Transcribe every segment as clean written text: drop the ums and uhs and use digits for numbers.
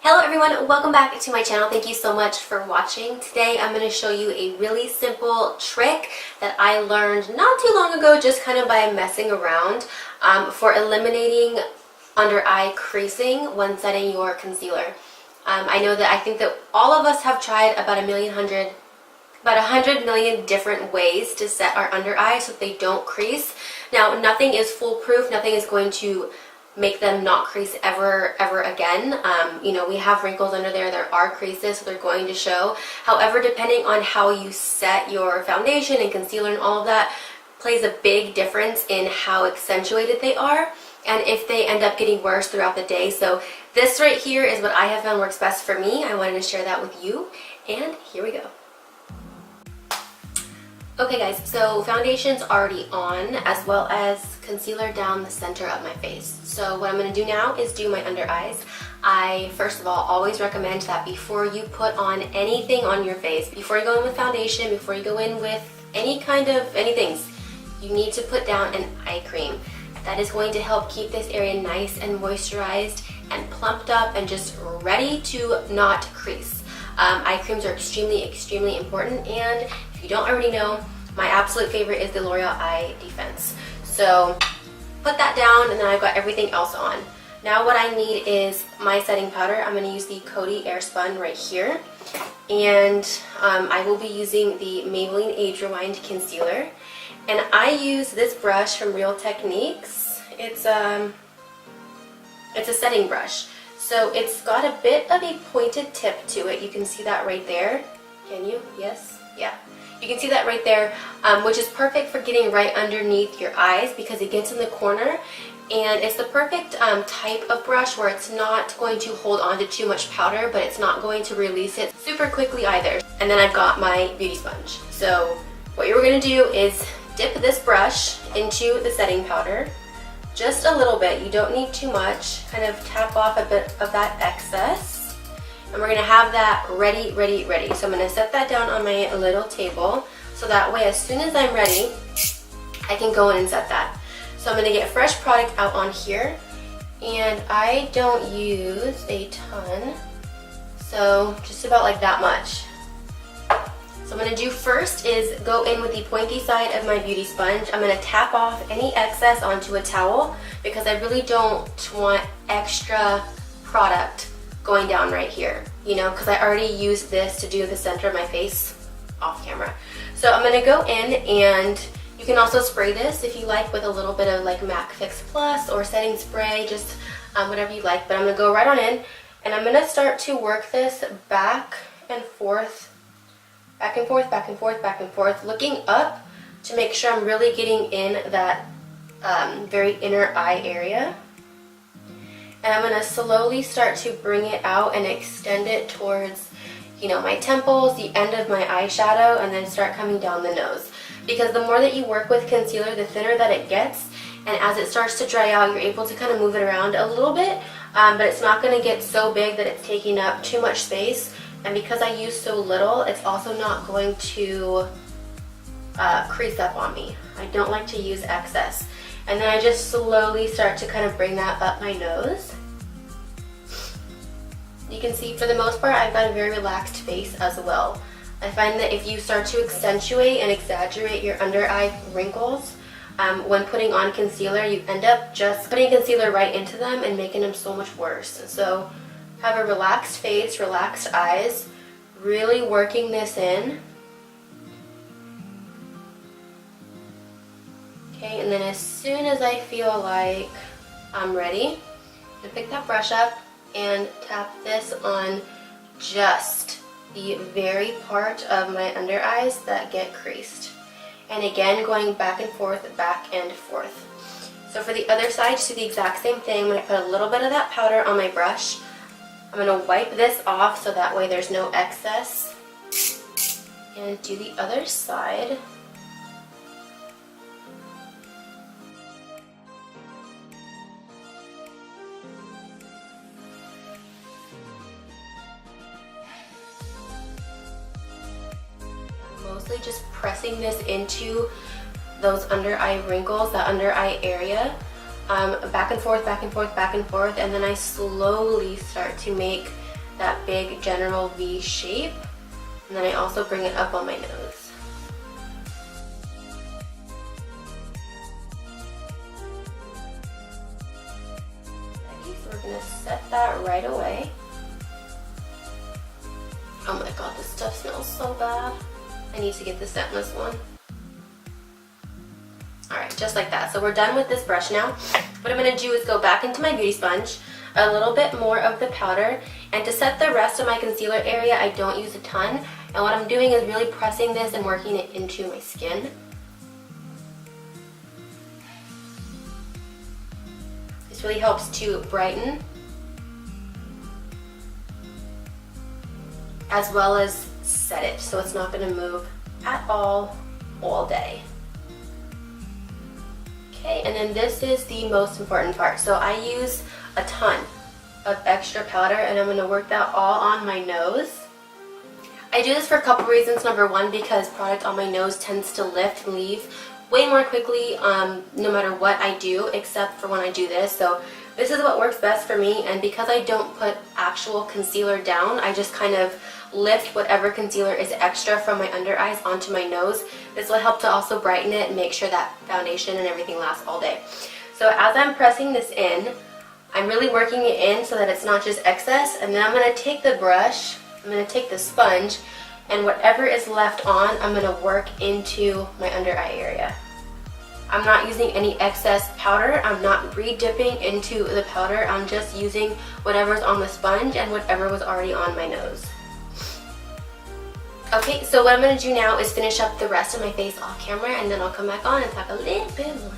Hello everyone, welcome back to my channel. Thank you so much for watching. Today I'm going to show you a really simple trick that I learned not too long ago, just kind of by messing around, for eliminating under eye creasing when setting your concealer. I think that all of us have tried about 100 million different ways to set our under eyes so that they don't crease. Now, nothing is foolproof. Nothing is going to make them not crease ever again. We have wrinkles under there. There are creases, so they're going to show. However, depending on how you set your foundation and concealer and all of that plays a big difference in how accentuated they are and if they end up getting worse throughout the day. So this right here is what I have found works best for me. I wanted to share that with you, and here we go. Okay guys, so foundation's already on, as well as concealer down the center of my face. So what I'm going to do now is do my under eyes. I, first of all, always recommend that before you put on anything on your face, before you go in with foundation, before you go in with anything, you need to put down an eye cream. That is going to help keep this area nice and moisturized and plumped up and just ready to not crease. Eye creams are extremely important, and if you don't already know, my absolute favorite is the L'Oreal Eye Defense. So put that down, and then I've got everything else on. Now what I need is my setting powder. I'm going to use the Coty Air Spun right here, and I will be using the Maybelline Age Rewind Concealer. And I use this brush from Real Techniques. It's a setting brush. So it's got a bit of a pointed tip to it. You can see that right there. Can you? Yes? Yeah. You can see that right there, which is perfect for getting right underneath your eyes because it gets in the corner. And it's the perfect type of brush where it's not going to hold on to too much powder, but it's not going to release it super quickly either. And then I've got my beauty sponge. So what you're going to do is dip this brush into the setting powder. Just a little bit, you don't need too much. Kind of tap off a bit of that excess. And we're gonna have that ready. So I'm gonna set that down on my little table, so that way as soon as I'm ready, I can go in and set that. So I'm gonna get fresh product out on here, and I don't use a ton, so just about like that much. So what I'm going to do first is go in with the pointy side of my beauty sponge. I'm going to tap off any excess onto a towel because I really don't want extra product going down right here, because I already used this to do the center of my face off camera. So I'm going to go in, and you can also spray this if you like with a little bit of like MAC Fix Plus or setting spray, just whatever you like. But I'm going to go right on in, and I'm going to start to work this back and forth, looking up to make sure I'm really getting in that very inner eye area. And I'm going to slowly start to bring it out and extend it towards, my temples, the end of my eyeshadow, and then start coming down the nose. Because the more that you work with concealer, the thinner that it gets, and as it starts to dry out, you're able to kind of move it around a little bit, but it's not going to get so big that it's taking up too much space. And because I use so little, it's also not going to crease up on me. I don't like to use excess. And then I just slowly start to kind of bring that up my nose. You can see for the most part, I've got a very relaxed face as well. I find that if you start to accentuate and exaggerate your under eye wrinkles, when putting on concealer, you end up just putting concealer right into them and making them so much worse. So have a relaxed face, relaxed eyes, really working this in. Okay, and then as soon as I feel like I'm ready, I'm gonna pick that brush up and tap this on just the very part of my under eyes that get creased. And again, going back and forth. So for the other side, just do the exact same thing. I'm gonna put a little bit of that powder on my brush. I'm going to wipe this off so that way there's no excess, and do the other side. Mostly just pressing this into those under eye wrinkles, that under eye area. back and forth, and then I slowly start to make that big general V shape. And then I also bring it up on my nose. Okay, so we're gonna set that right away. Oh my god, this stuff smells so bad. I need to get the scentless one. Alright, just like that. So we're done with this brush now. What I'm going to do is go back into my beauty sponge, a little bit more of the powder, and to set the rest of my concealer area, I don't use a ton. And what I'm doing is really pressing this and working it into my skin. This really helps to brighten, as well as set it, so it's not going to move at all day. Okay, and then this is the most important part. So I use a ton of extra powder, and I'm going to work that all on my nose. I do this for a couple reasons. Number one, because product on my nose tends to lift and leave way more quickly no matter what I do, except for when I do this. So this is what works best for me, and because I don't put actual concealer down, I just kind of lift whatever concealer is extra from my under eyes onto my nose. This will help to also brighten it and make sure that foundation and everything lasts all day. So as I'm pressing this in, I'm really working it in so that it's not just excess, and then I'm going to take the brush, I'm going to take the sponge, and whatever is left on, I'm going to work into my under eye area. I'm not using any excess powder. I'm not re-dipping into the powder. I'm just using whatever's on the sponge and whatever was already on my nose. Okay, so what I'm going to do now is finish up the rest of my face off camera, and then I'll come back on and talk a little bit more.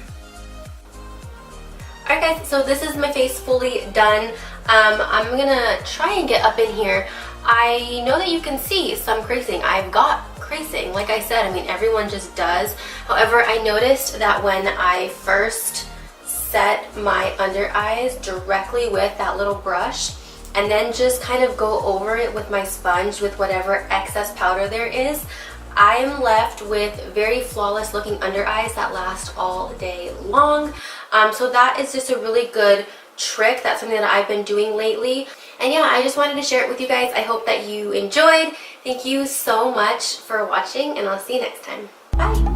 Alright guys, so this is my face fully done. I'm going to try and get up in here. I know that you can see some creasing. I've got creasing. Like I said, I mean, everyone just does. However, I noticed that when I first set my under eyes directly with that little brush, and then just kind of go over it with my sponge with whatever excess powder there is, I'm left with very flawless looking under eyes that last all day long. So that is just a really good trick. That's something that I've been doing lately. And yeah, I just wanted to share it with you guys. I hope that you enjoyed. Thank you so much for watching, and I'll see you next time. Bye!